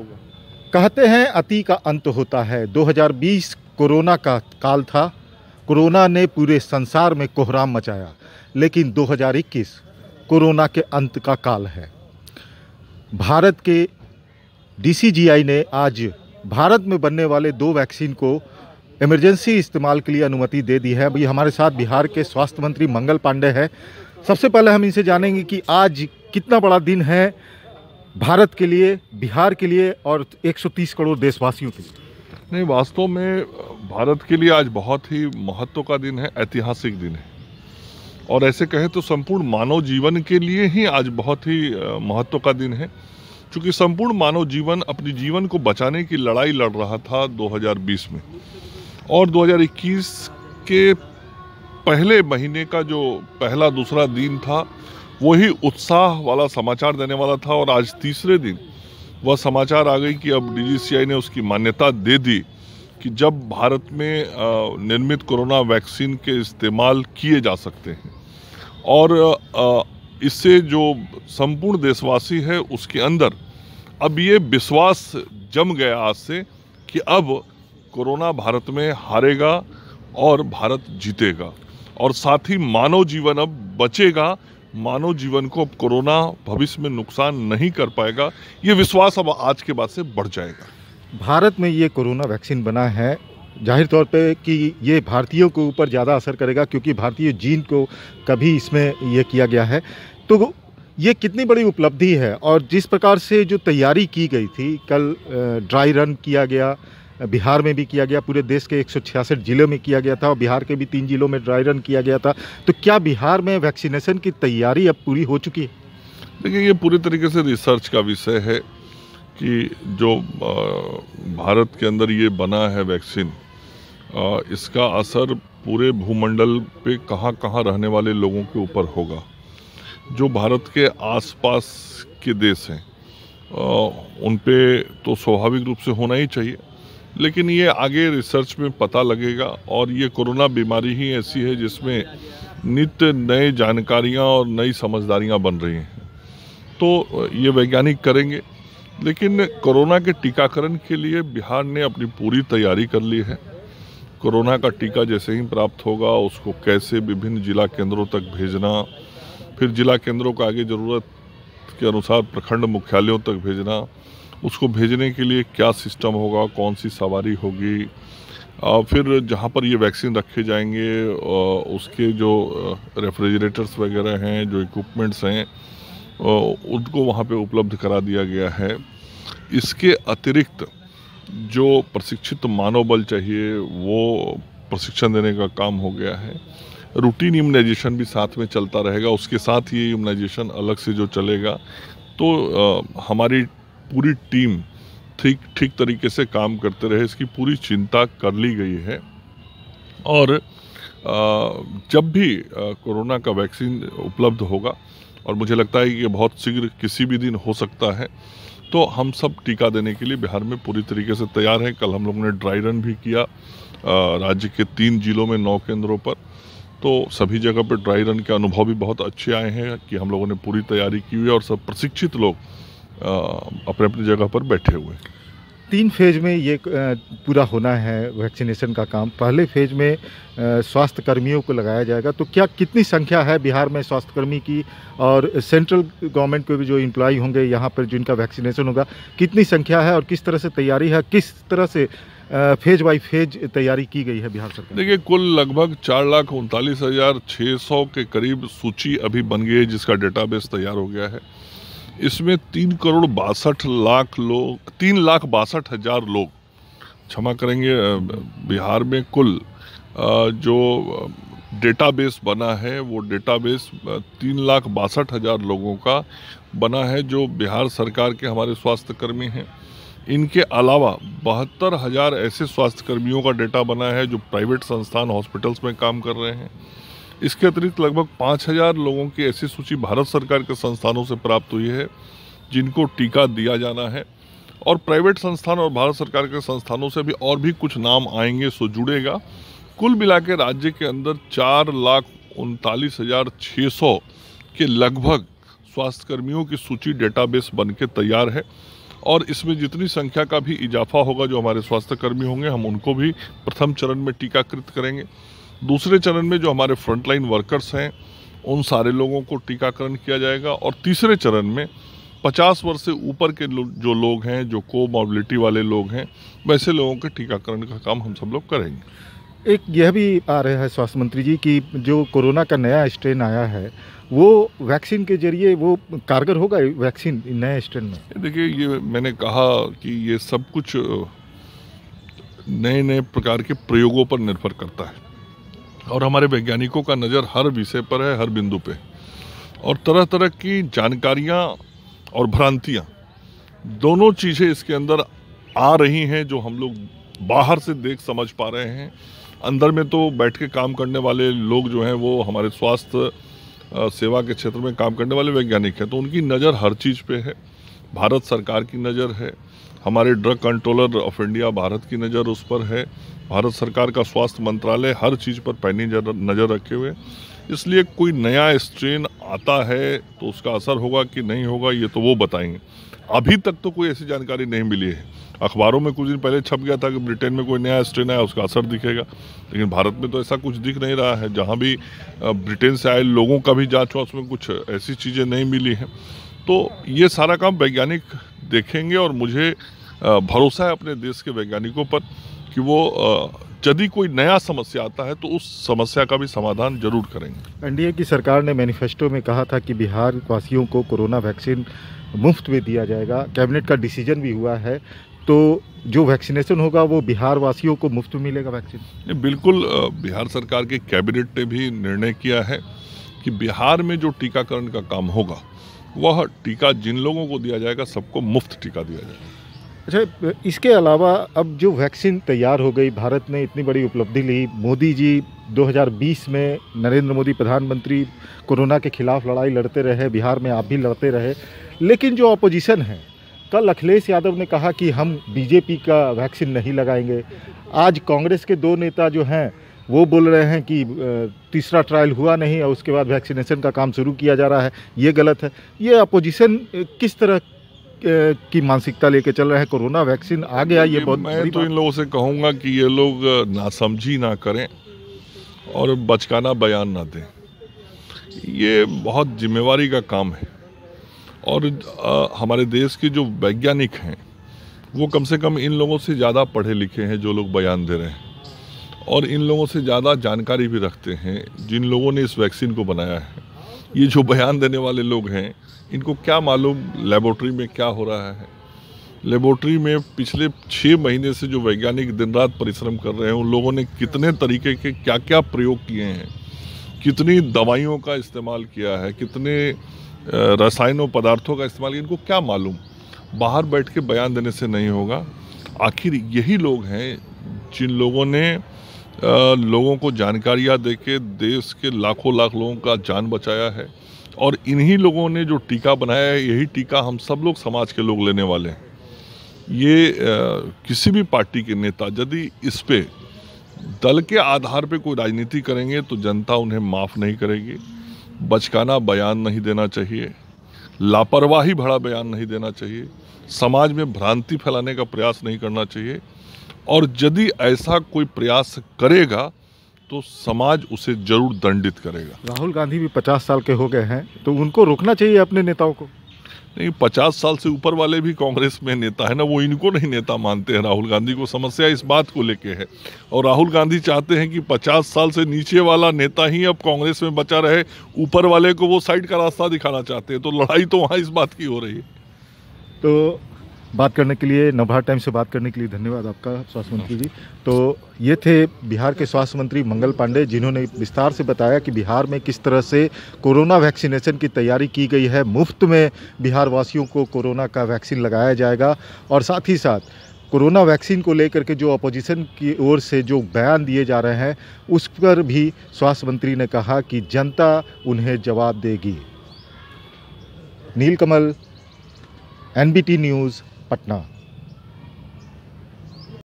होगा। कहते हैं अति का अंत होता है। 2020 कोरोना का काल था। कोरोना ने पूरे संसार में कोहराम मचाया, लेकिन 2021 कोरोना के अंत का काल है। भारत के DCGI ने आज भारत में बनने वाले 2 वैक्सीन को इमरजेंसी इस्तेमाल के लिए अनुमति दे दी है। अभी हमारे साथ बिहार के स्वास्थ्य मंत्री मंगल पांडे हैं। सबसे पहले हम इनसे जानेंगे कि आज कितना बड़ा दिन है भारत के लिए, बिहार के लिए और 130 करोड़ देशवासियों के लिए। नहीं, वास्तव में भारत के लिए आज बहुत ही महत्व का दिन है, ऐतिहासिक दिन है। और ऐसे कहें तो संपूर्ण मानव जीवन के लिए ही आज बहुत ही महत्व का दिन है, क्योंकि संपूर्ण मानव जीवन अपने जीवन को बचाने की लड़ाई लड़ रहा था 2020 में। और 2021 के पहले महीने का जो पहला दूसरा दिन था, वही उत्साह वाला समाचार देने वाला था। और आज तीसरे दिन वह समाचार आ गई कि अब DCGI ने उसकी मान्यता दे दी कि जब भारत में निर्मित कोरोना वैक्सीन के इस्तेमाल किए जा सकते हैं। और इससे जो संपूर्ण देशवासी है उसके अंदर अब ये विश्वास जम गया आज से कि अब कोरोना भारत में हारेगा और भारत जीतेगा, और साथ ही मानव जीवन अब बचेगा। मानव जीवन को अब कोरोना भविष्य में नुकसान नहीं कर पाएगा, ये विश्वास अब आज के बाद से बढ़ जाएगा। भारत में ये कोरोना वैक्सीन बना है, जाहिर तौर पे कि ये भारतीयों के ऊपर ज़्यादा असर करेगा, क्योंकि भारतीय जीन को कभी इसमें ये किया गया है। तो ये कितनी बड़ी उपलब्धि है। और जिस प्रकार से जो तैयारी की गई थी, कल ड्राई रन किया गया, बिहार में भी किया गया, पूरे देश के 166 जिलों में किया गया था, और बिहार के भी 3 जिलों में ड्राई रन किया गया था। तो क्या बिहार में वैक्सीनेशन की तैयारी अब पूरी हो चुकी है? देखिए, ये पूरी तरीके से रिसर्च का विषय है कि जो भारत के अंदर ये बना है वैक्सीन, इसका असर पूरे भूमंडल पे कहाँ कहाँ रहने वाले लोगों के ऊपर होगा। जो भारत के आसपास के देश हैं उन पे तो स्वाभाविक रूप से होना ही चाहिए, लेकिन ये आगे रिसर्च में पता लगेगा। और ये कोरोना बीमारी ही ऐसी है जिसमें नित्य नए जानकारियाँ और नई समझदारियाँ बन रही हैं, तो ये वैज्ञानिक करेंगे। लेकिन कोरोना के टीकाकरण के लिए बिहार ने अपनी पूरी तैयारी कर ली है। कोरोना का टीका जैसे ही प्राप्त होगा, उसको कैसे विभिन्न जिला केंद्रों तक भेजना, फिर जिला केंद्रों का आगे ज़रूरत के अनुसार प्रखंड मुख्यालयों तक भेजना, उसको भेजने के लिए क्या सिस्टम होगा, कौन सी सवारी होगी, फिर जहाँ पर ये वैक्सीन रखे जाएंगे उसके जो रेफ्रिजरेटर्स वगैरह हैं, जो इक्विपमेंट्स हैं, उनको वहाँ पे उपलब्ध करा दिया गया है। इसके अतिरिक्त जो प्रशिक्षित मानव बल चाहिए, वो प्रशिक्षण देने का काम हो गया है। रूटीन इम्यूनाइजेशन भी साथ में चलता रहेगा, उसके साथ ये इम्यूनाइजेशन अलग से जो चलेगा। तो हमारी पूरी टीम ठीक तरीके से काम करते रहे, इसकी पूरी चिंता कर ली गई है। और जब भी कोरोना का वैक्सीन उपलब्ध होगा, और मुझे लगता है कि ये बहुत शीघ्र किसी भी दिन हो सकता है, तो हम सब टीका देने के लिए बिहार में पूरी तरीके से तैयार हैं। कल हम लोगों ने ड्राई रन भी किया राज्य के 3 जिलों में 9 केंद्रों पर। तो सभी जगह पर ड्राई रन के अनुभव भी बहुत अच्छे आए हैं कि हम लोगों ने पूरी तैयारी की हुई है और सब प्रशिक्षित लोग अपने अपनी जगह पर बैठे हुए हैं। 3 फेज में ये पूरा होना है वैक्सीनेशन का काम। पहले फेज में स्वास्थ्य कर्मियों को लगाया जाएगा। तो क्या कितनी संख्या है बिहार में स्वास्थ्य कर्मी की, और सेंट्रल गवर्नमेंट के भी जो एम्प्लॉय होंगे यहाँ पर जिनका वैक्सीनेशन होगा, कितनी संख्या है और किस तरह से तैयारी है, किस तरह से फेज बाई फेज तैयारी की गई है बिहार सरकार? देखिए, कुल लगभग 4,39,600 के करीब सूची अभी बन गई है, जिसका डेटाबेस तैयार हो गया है। इसमें 3,62,000 लोग, क्षमा करेंगे, बिहार में कुल जो डेटाबेस बना है वो डेटाबेस 3,62,000 लोगों का बना है, जो बिहार सरकार के हमारे स्वास्थ्य कर्मी हैं। इनके अलावा 72,000 ऐसे स्वास्थ्य कर्मियों का डेटा बना है जो प्राइवेट संस्थान हॉस्पिटल्स में काम कर रहे हैं। इसके अतिरिक्त लगभग 5,000 लोगों की ऐसी सूची भारत सरकार के संस्थानों से प्राप्त हुई है जिनको टीका दिया जाना है। और प्राइवेट संस्थान और भारत सरकार के संस्थानों से भी और भी कुछ नाम आएंगे, सो जुड़ेगा। कुल मिला के राज्य के अंदर 4,39,600 के लगभग स्वास्थ्य कर्मियों की सूची डेटाबेस बन के तैयार है। और इसमें जितनी संख्या का भी इजाफा होगा, जो हमारे स्वास्थ्यकर्मी होंगे, हम उनको भी प्रथम चरण में टीकाकृत करेंगे। दूसरे चरण में जो हमारे फ्रंटलाइन वर्कर्स हैं उन सारे लोगों को टीकाकरण किया जाएगा। और तीसरे चरण में 50 वर्ष से ऊपर के जो लोग हैं, जो कोमॉर्बिडिटी वाले लोग हैं, वैसे लोगों के टीकाकरण का काम हम सब लोग करेंगे। एक यह भी आ रहा है स्वास्थ्य मंत्री जी कि जो कोरोना का नया स्ट्रेन आया है वो वैक्सीन के जरिए वो कारगर होगा, वैक्सीन नए स्ट्रेन में? देखिए, ये मैंने कहा कि ये सब कुछ नए नए प्रकार के प्रयोगों पर निर्भर करता है और हमारे वैज्ञानिकों का नज़र हर विषय पर है, हर बिंदु पे। और तरह तरह की जानकारियाँ और भ्रांतियाँ दोनों चीज़ें इसके अंदर आ रही हैं, जो हम लोग बाहर से देख समझ पा रहे हैं। अंदर में तो बैठ के काम करने वाले लोग जो हैं वो हमारे स्वास्थ्य सेवा के क्षेत्र में काम करने वाले वैज्ञानिक हैं, तो उनकी नज़र हर चीज़ पे है। भारत सरकार की नज़र है, हमारे drug controller of India Bharat की नज़र उस पर है, भारत सरकार का स्वास्थ्य मंत्रालय हर चीज़ पर पैनी नज़र रखे हुए। इसलिए कोई नया स्ट्रेन आता है तो उसका असर होगा कि नहीं होगा, ये तो वो बताएंगे। अभी तक तो कोई ऐसी जानकारी नहीं मिली है। अखबारों में कुछ दिन पहले छप गया था कि ब्रिटेन में कोई नया स्ट्रेन आया, उसका असर दिखेगा, लेकिन भारत में तो ऐसा कुछ दिख नहीं रहा है। जहाँ भी ब्रिटेन से आए लोगों का भी जांच हुआ, उसमें कुछ ऐसी चीज़ें नहीं मिली हैं। तो ये सारा काम वैज्ञानिक देखेंगे और मुझे भरोसा है अपने देश के वैज्ञानिकों पर कि वो यदि कोई नया समस्या आता है तो उस समस्या का भी समाधान जरूर करेंगे। एनडीए की सरकार ने मैनिफेस्टो में कहा था कि बिहार वासियों को कोरोना वैक्सीन मुफ्त में दिया जाएगा। कैबिनेट का डिसीजन भी हुआ है, तो जो वैक्सीनेशन होगा वो बिहार वासियों को मुफ्त में मिलेगा वैक्सीन? बिल्कुल, बिहार सरकार के कैबिनेट ने भी निर्णय किया है कि बिहार में जो टीकाकरण का काम होगा वह टीका जिन लोगों को दिया जाएगा सबको मुफ्त टीका दिया जाएगा। अच्छा, इसके अलावा अब जो वैक्सीन तैयार हो गई, भारत ने इतनी बड़ी उपलब्धि ली। मोदी जी 2020 में, नरेंद्र मोदी प्रधानमंत्री कोरोना के खिलाफ लड़ाई लड़ते रहे, बिहार में आप भी लड़ते रहे, लेकिन जो अपोजिशन है, कल अखिलेश यादव ने कहा कि हम बीजेपी का वैक्सीन नहीं लगाएंगे। आज कांग्रेस के दो नेता जो हैं वो बोल रहे हैं कि तीसरा ट्रायल हुआ नहीं और उसके बाद वैक्सीनेशन का काम शुरू किया जा रहा है, ये गलत है। ये अपोजिशन किस तरह की मानसिकता लेके चल रहे हैं? कोरोना वैक्सीन आ गया, ये बहुत मैं तो इन लोगों से कहूँगा कि ये लोग नासमझी ना करें और बचकाना बयान ना दें। ये बहुत जिम्मेवारी का काम है और हमारे देश के जो वैज्ञानिक हैं वो कम से कम इन लोगों से ज़्यादा पढ़े लिखे हैं जो लोग बयान दे रहे हैं, और इन लोगों से ज़्यादा जानकारी भी रखते हैं जिन लोगों ने इस वैक्सीन को बनाया है। ये जो बयान देने वाले लोग हैं इनको क्या मालूम लेबोरेटरी में क्या हो रहा है। लेबोरेटरी में पिछले 6 महीने से जो वैज्ञानिक दिन रात परिश्रम कर रहे हैं, उन लोगों ने कितने तरीके के क्या क्या प्रयोग किए हैं, कितनी दवाइयों का इस्तेमाल किया है, कितने रसायनों पदार्थों का इस्तेमाल किया, इनको क्या मालूम। बाहर बैठ के बयान देने से नहीं होगा। आखिर यही लोग हैं जिन लोगों ने लोगों को जानकारियाँ देके देश के लाखों लाख लोगों का जान बचाया है, और इन्हीं लोगों ने जो टीका बनाया है, यही टीका हम सब लोग समाज के लोग लेने वाले हैं। ये किसी भी पार्टी के नेता यदि इस पे दल के आधार पे कोई राजनीति करेंगे तो जनता उन्हें माफ़ नहीं करेगी। बचकाना बयान नहीं देना चाहिए, लापरवाही भरा बयान नहीं देना चाहिए, समाज में भ्रांति फैलाने का प्रयास नहीं करना चाहिए, और यदि ऐसा कोई प्रयास करेगा तो समाज उसे जरूर दंडित करेगा। राहुल गांधी भी 50 साल के हो गए हैं, तो उनको रोकना चाहिए अपने नेताओं को? नहीं, 50 साल से ऊपर वाले भी कांग्रेस में नेता है ना, वो इनको नहीं नेता मानते हैं। राहुल गांधी को समस्या इस बात को लेके है, और राहुल गांधी चाहते हैं कि 50 साल से नीचे वाला नेता ही अब कांग्रेस में बचा रहे, ऊपर वाले को वो साइड का रास्ता दिखाना चाहते हैं। तो लड़ाई तो वहाँ इस बात की हो रही है। तो बात करने के लिए, नवभारत टाइम से बात करने के लिए धन्यवाद आपका स्वास्थ्य मंत्री जी। तो ये थे बिहार के स्वास्थ्य मंत्री मंगल पांडे, जिन्होंने विस्तार से बताया कि बिहार में किस तरह से कोरोना वैक्सीनेशन की तैयारी की गई है। मुफ्त में बिहार वासियों को कोरोना का वैक्सीन लगाया जाएगा, और साथ ही साथ कोरोना वैक्सीन को लेकर के जो अपोजिशन की ओर से जो बयान दिए जा रहे हैं उस पर भी स्वास्थ्य मंत्री ने कहा कि जनता उन्हें जवाब देगी। नीलकमल, NBT न्यूज़, पटना।